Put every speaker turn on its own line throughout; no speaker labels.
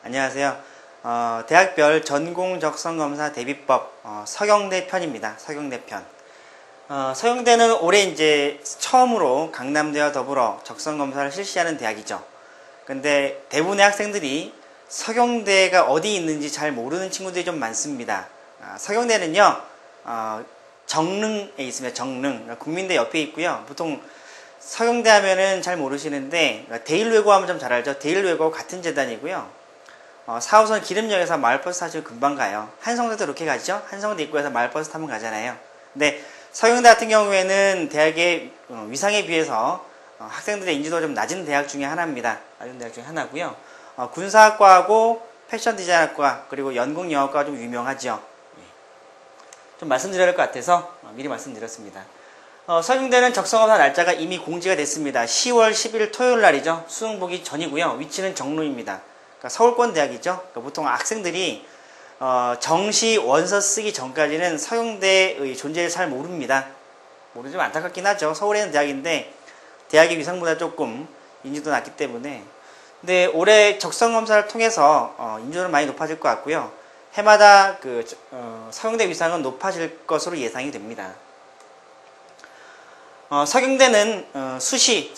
안녕하세요. 대학별 전공 적성검사 대비법 서경대 편입니다. 서경대 편. 서경대는 올해 이제 처음으로 강남대와 더불어 적성검사를 실시하는 대학이죠. 근데 대부분의 학생들이 서경대가 어디 있는지 잘 모르는 친구들이 좀 많습니다. 서경대는요, 정릉에 있습니다. 정릉. 국민대 옆에 있고요. 보통 서경대 하면은 잘 모르시는데, 대일외고 하면 좀 잘 알죠. 대일외고 같은 재단이고요. 4호선 기름역에서 마을버스 타시고 금방 가요. 한성대도 이렇게 가죠. 한성대 입구에서 마을버스 타면 가잖아요. 근데 서경대 같은 경우에는 대학의 위상에 비해서 학생들의 인지도가 좀 낮은 대학 중에 하나입니다. 낮은 대학 중에 하나고요. 군사학과하고 패션 디자인학과 그리고 연극영화과가 좀 유명하죠. 좀 말씀드려야 할 것 같아서 미리 말씀드렸습니다. 서경대는 적성검사 날짜가 이미 공지가 됐습니다. 10월 10일 토요일 날이죠. 수능 보기 전이고요. 위치는 정로입니다. 그러니까 서울권 대학이죠. 그러니까 보통 학생들이 정시 원서 쓰기 전까지는 서경대의 존재를 잘 모릅니다. 모르지만 안타깝긴 하죠. 서울에 있는 대학인데 대학의 위상보다 조금 인지도 낮기 때문에. 근데 올해 적성검사를 통해서 인지도는 많이 높아질 것 같고요. 해마다 서경대 위상은 높아질 것으로 예상이 됩니다. 서경대는 수시에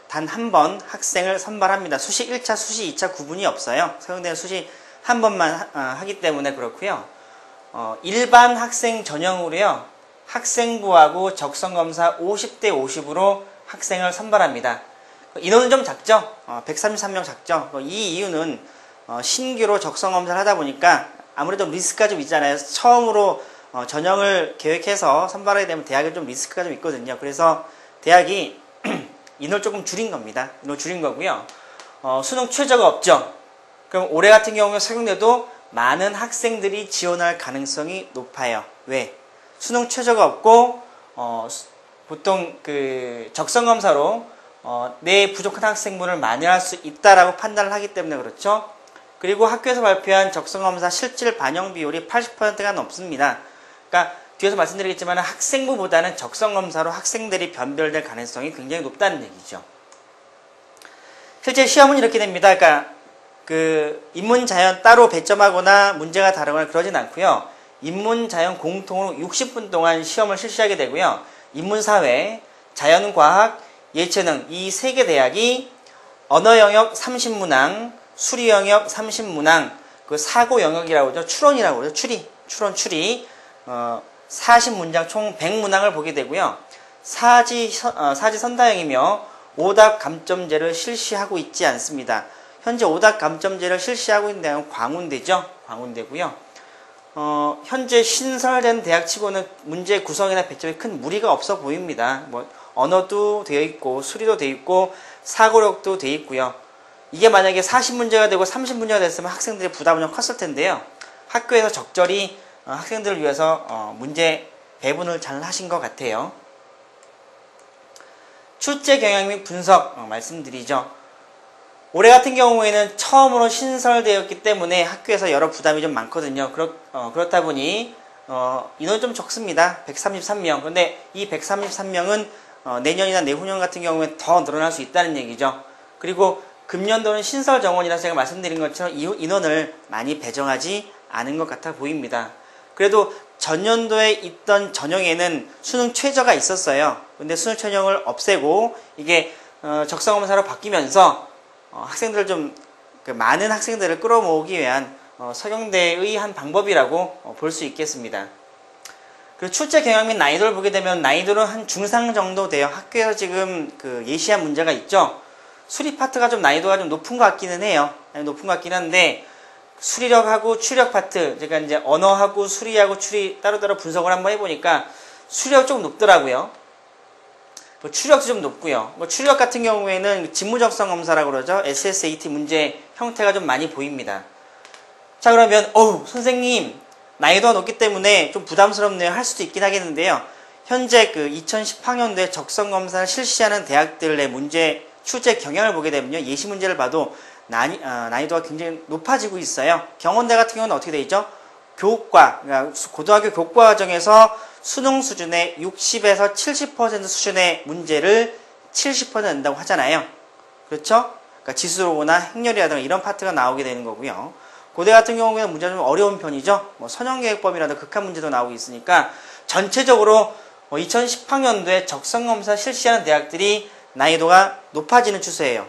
단 한 번 학생을 선발합니다. 수시 1차, 수시 2차 구분이 없어요. 서경대는 수시 한 번만 하기 때문에 그렇고요. 일반 학생 전형으로요. 학생부하고 적성검사 50대 50으로 학생을 선발합니다. 인원은 좀 작죠? 133명 작죠? 이 이유는 신규로 적성검사를 하다 보니까 아무래도 리스크가 좀 있잖아요. 처음으로 전형을 계획해서 선발하게 되면 대학에 좀 리스크가 좀 있거든요. 그래서 대학이 인원을 조금 줄인 겁니다. 인원을 줄인 거고요. 수능 최저가 없죠. 그럼 올해 같은 경우에 서경대도 많은 학생들이 지원할 가능성이 높아요. 왜? 수능 최저가 없고 보통 적성검사로 내 부족한 학생분을 만회할 수 있다라고 판단을 하기 때문에 그렇죠. 그리고 학교에서 발표한 적성검사 실질 반영 비율이 80%가 넘습니다. 그러니까 뒤에서 말씀드리겠지만 학생부보다는 적성검사로 학생들이 변별될 가능성이 굉장히 높다는 얘기죠. 실제 시험은 이렇게 됩니다. 그러니까 인문자연 따로 배점하거나 문제가 다르거나 그러진 않고요. 인문자연 공통으로 60분 동안 시험을 실시하게 되고요. 인문사회, 자연과학, 예체능 이 세 개 대학이 언어 영역 30문항, 수리 영역 30문항, 사고 영역이라고 하죠. 추론이라고 그러죠. 추리. 40문장 총 100문항을 보게 되고요. 사지 선다형이며 오답 감점제를 실시하고 있지 않습니다. 현재 오답 감점제를 실시하고 있는 대학은 광운대죠. 광운대고요. 현재 신설된 대학치고는 문제 구성이나 배점에 큰 무리가 없어 보입니다. 언어도 되어 있고 수리도 되어 있고 사고력도 되어 있고요. 이게 만약에 40문제가 되고 30문제가 됐으면 학생들의 부담은 좀 컸을 텐데요. 학교에서 적절히 학생들을 위해서 문제 배분을 잘 하신 것 같아요. 출제 경향 및 분석 말씀드리죠. 올해 같은 경우에는 처음으로 신설되었기 때문에 학교에서 여러 부담이 좀 많거든요. 그렇다 보니 인원이 좀 적습니다. 133명. 그런데 이 133명은 내년이나 내후년 같은 경우에 더 늘어날 수 있다는 얘기죠. 그리고 금년도는 신설 정원이라서 제가 말씀드린 것처럼 인원을 많이 배정하지 않은 것 같아 보입니다. 그래도 전년도에 있던 전형에는 수능 최저가 있었어요. 근데 수능 최저를 없애고 이게 적성검사로 바뀌면서 학생들 좀 많은 학생들을 끌어모으기 위한 서경대의 한 방법이라고 볼 수 있겠습니다. 그리고 출제 경향 및 난이도를 보게 되면 난이도는 한 중상 정도 돼요. 학교에서 지금 예시한 문제가 있죠. 수리 파트가 좀 난이도가 좀 높은 것 같기는 해요. 높은 것 같긴 한데 수리력하고 추리력 파트, 그러니까 이제 언어하고 수리하고 추리 따로따로 분석을 한번 해보니까 수리력 좀 높더라고요. 추리력도 좀 높고요. 추리력 같은 경우에는 직무적성 검사라고 그러죠. SSAT 문제 형태가 좀 많이 보입니다. 자, 그러면 선생님 난이도가 높기 때문에 좀 부담스럽네요 할 수도 있긴 하겠는데요. 현재 2010학년도에 적성검사를 실시하는 대학들의 문제 출제 경향을 보게 되면요. 예시 문제를 봐도 난이도가 굉장히 높아지고 있어요. 경원대 같은 경우는 어떻게 되어 있죠? 교과, 그러니까 고등학교 교과 과정에서 수능 수준의 60에서 70% 수준의 문제를 70% 낸다고 하잖아요. 그렇죠? 그러니까 지수로나 행렬이라든가 이런 파트가 나오게 되는 거고요. 고대 같은 경우에는 문제가 좀 어려운 편이죠. 뭐 선형계획법이라도 극한 문제도 나오고 있으니까 전체적으로 2018년도에 적성검사 실시하는 대학들이 난이도가 높아지는 추세예요.